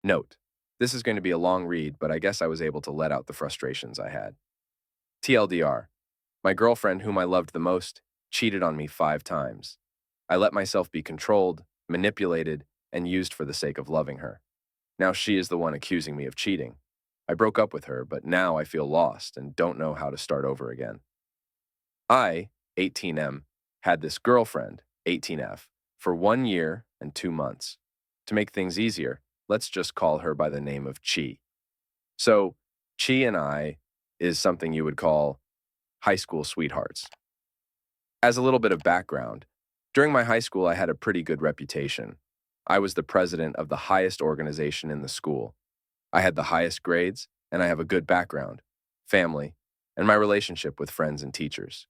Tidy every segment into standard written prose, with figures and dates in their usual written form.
Note, this is going to be a long read, but I guess I was able to let out the frustrations I had. TLDR, my girlfriend, whom I loved the most, cheated on me 5 times. I let myself be controlled, manipulated, and used for the sake of loving her. Now she is the one accusing me of cheating. I broke up with her, but now I feel lost and don't know how to start over again. I, 18M, had this girlfriend, 18F, for 1 year and 2 months. To make things easier, let's just call her by the name of Chi. So, Chi and I is something you would call high school sweethearts. As a little bit of background, during my high school, I had a pretty good reputation. I was the president of the highest organization in the school. I had the highest grades, and I have a good background, family, and my relationship with friends and teachers.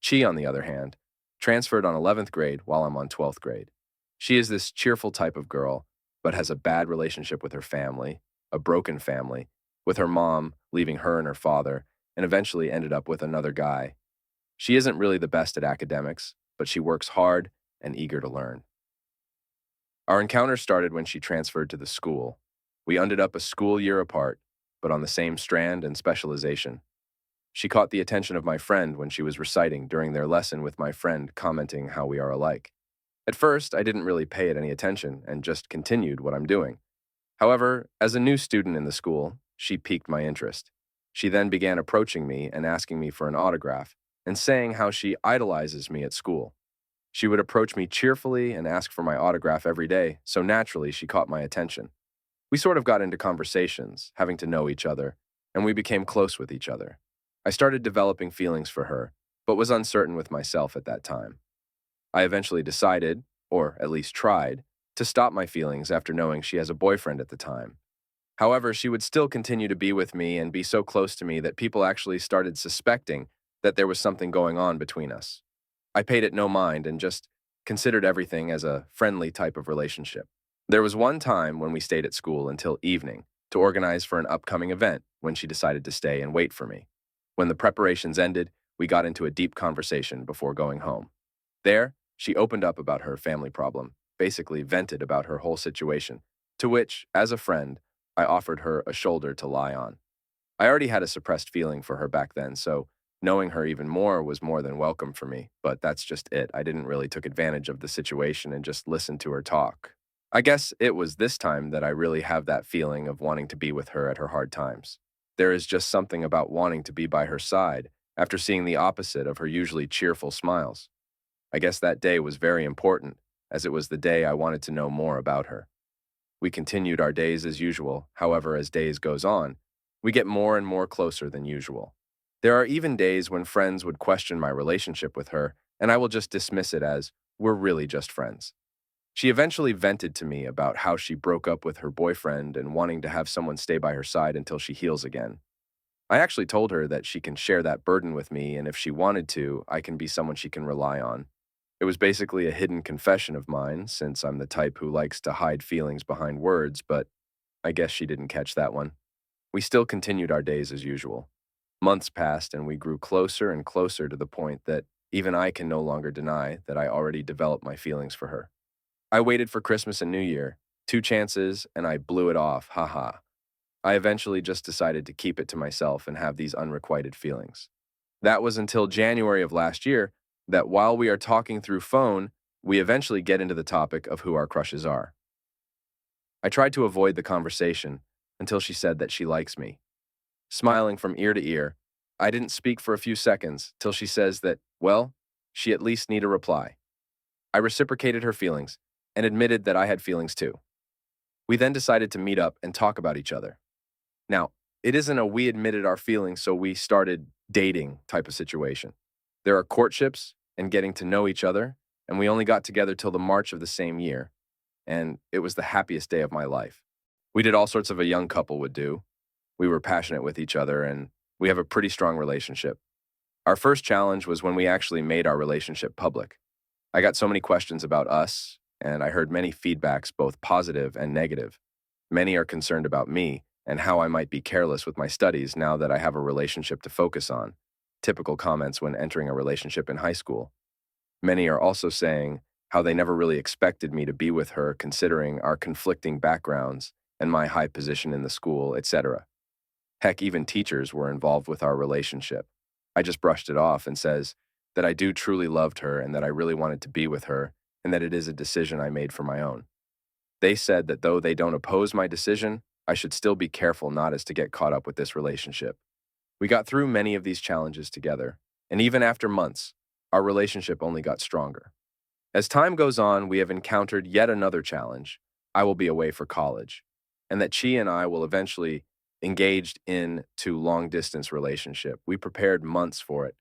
Chi, on the other hand, transferred on 11th grade while I'm on 12th grade. She is this cheerful type of girl, but has a bad relationship with her family, a broken family, with her mom leaving her and her father, and eventually ended up with another guy. She isn't really the best at academics, but she works hard and eager to learn. Our encounter started when she transferred to the school. We ended up a school year apart, but on the same strand and specialization. She caught the attention of my friend when she was reciting during their lesson, with my friend commenting how we are alike. At first, I didn't really pay it any attention and just continued what I'm doing. However, as a new student in the school, she piqued my interest. She then began approaching me and asking me for an autograph and saying how she idolizes me at school. She would approach me cheerfully and ask for my autograph every day, so naturally she caught my attention. We sort of got into conversations, having to know each other, and we became close with each other. I started developing feelings for her, but was uncertain with myself at that time. I eventually decided, or at least tried, to stop my feelings after knowing she has a boyfriend at the time. However, she would still continue to be with me and be so close to me that people actually started suspecting that there was something going on between us. I paid it no mind and just considered everything as a friendly type of relationship. There was one time when we stayed at school until evening to organize for an upcoming event when she decided to stay and wait for me. When the preparations ended, we got into a deep conversation before going home. There, she opened up about her family problem, basically vented about her whole situation, to which, as a friend, I offered her a shoulder to lie on. I already had a suppressed feeling for her back then, so knowing her even more was more than welcome for me, but that's just it. I didn't really took advantage of the situation and just listened to her talk. I guess it was this time that I really have that feeling of wanting to be with her at her hard times. There is just something about wanting to be by her side after seeing the opposite of her usually cheerful smiles. I guess that day was very important, as it was the day I wanted to know more about her. We continued our days as usual. However, as days goes on, we get more and more closer than usual. There are even days when friends would question my relationship with her, and I will just dismiss it as, we're really just friends. She eventually vented to me about how she broke up with her boyfriend and wanting to have someone stay by her side until she heals again. I actually told her that she can share that burden with me, and if she wanted to, I can be someone she can rely on. It was basically a hidden confession of mine, since I'm the type who likes to hide feelings behind words, but I guess she didn't catch that one. We still continued our days as usual. Months passed, and we grew closer and closer to the point that even I can no longer deny that I already developed my feelings for her. I waited for Christmas and New Year, 2 chances, and I blew it off, haha. I eventually just decided to keep it to myself and have these unrequited feelings. That was until January of last year that while we are talking through phone, we eventually get into the topic of who our crushes are. I tried to avoid the conversation until she said that she likes me. Smiling from ear to ear, I didn't speak for a few seconds till she says that, well, she at least need a reply. I reciprocated her feelings and admitted that I had feelings too. We then decided to meet up and talk about each other. Now, it isn't a we admitted our feelings so we started dating type of situation. There are courtships and getting to know each other, and we only got together till the March of the same year, and it was the happiest day of my life. We did all sorts of a young couple would do. We were passionate with each other, and we have a pretty strong relationship. Our first challenge was when we actually made our relationship public. I got so many questions about us, and I heard many feedbacks, both positive and negative. Many are concerned about me and how I might be careless with my studies now that I have a relationship to focus on. Typical comments when entering a relationship in high school. Many are also saying how they never really expected me to be with her considering our conflicting backgrounds and my high position in the school, etc. Heck, even teachers were involved with our relationship. I just brushed it off and says that I do truly loved her and that I really wanted to be with her and that it is a decision I made for my own. They said that though they don't oppose my decision, I should still be careful not as to get caught up with this relationship. We got through many of these challenges together, and even after months, our relationship only got stronger. As time goes on, we have encountered yet another challenge. I will be away for college, and that she and I will eventually engaged into long-distance relationship. We prepared months for it.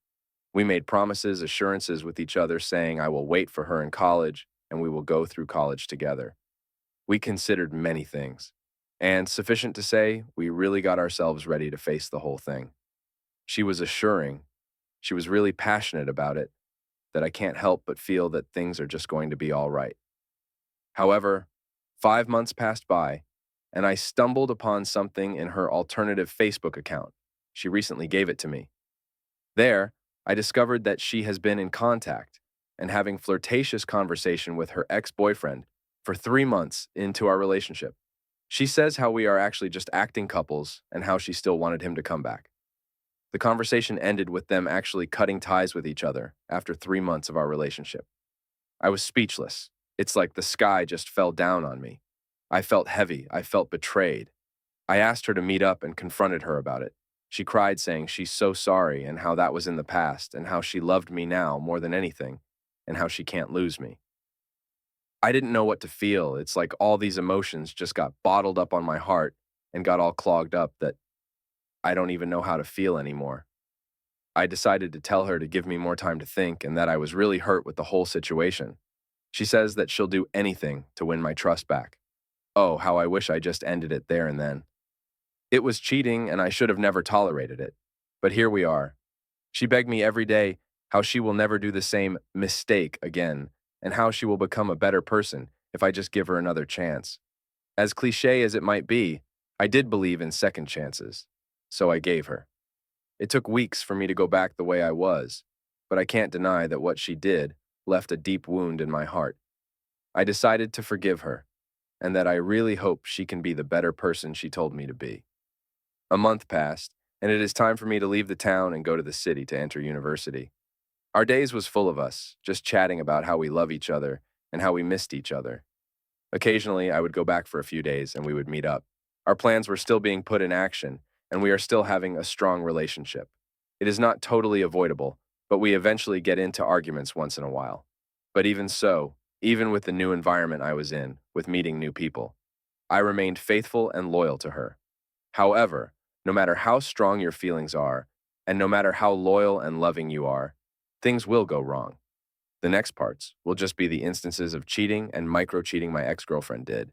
We made promises, assurances with each other saying I will wait for her in college and we will go through college together. We considered many things, and sufficient to say, we really got ourselves ready to face the whole thing. She was assuring, she was really passionate about it, that I can't help but feel that things are just going to be all right. However, 5 months passed by, and I stumbled upon something in her alternative Facebook account. She recently gave it to me. There, I discovered that she has been in contact and having flirtatious conversation with her ex-boyfriend for 3 months into our relationship. She says how we are actually just acting couples and how she still wanted him to come back. The conversation ended with them actually cutting ties with each other after 3 months of our relationship. I was speechless. It's like the sky just fell down on me. I felt heavy. I felt betrayed. I asked her to meet up and confronted her about it. She cried, saying she's so sorry and how that was in the past and how she loved me now more than anything and how she can't lose me. I didn't know what to feel. It's like all these emotions just got bottled up on my heart and got all clogged up that I don't even know how to feel anymore. I decided to tell her to give me more time to think and that I was really hurt with the whole situation. She says that she'll do anything to win my trust back. Oh, how I wish I just ended it there and then. It was cheating and I should have never tolerated it. But here we are. She begged me every day how she will never do the same mistake again and how she will become a better person if I just give her another chance. As cliche as it might be, I did believe in second chances, so I gave her. It took weeks for me to go back the way I was, but I can't deny that what she did left a deep wound in my heart. I decided to forgive her, and that I really hope she can be the better person she told me to be. A month passed, and it is time for me to leave the town and go to the city to enter university. Our days was full of us, just chatting about how we love each other and how we missed each other. Occasionally, I would go back for a few days and we would meet up. Our plans were still being put in action, and we are still having a strong relationship. It is not totally avoidable, but we eventually get into arguments once in a while. But even so, even with the new environment I was in, with meeting new people, I remained faithful and loyal to her. However, no matter how strong your feelings are, and no matter how loyal and loving you are, things will go wrong. The next parts will just be the instances of cheating and micro-cheating my ex-girlfriend did.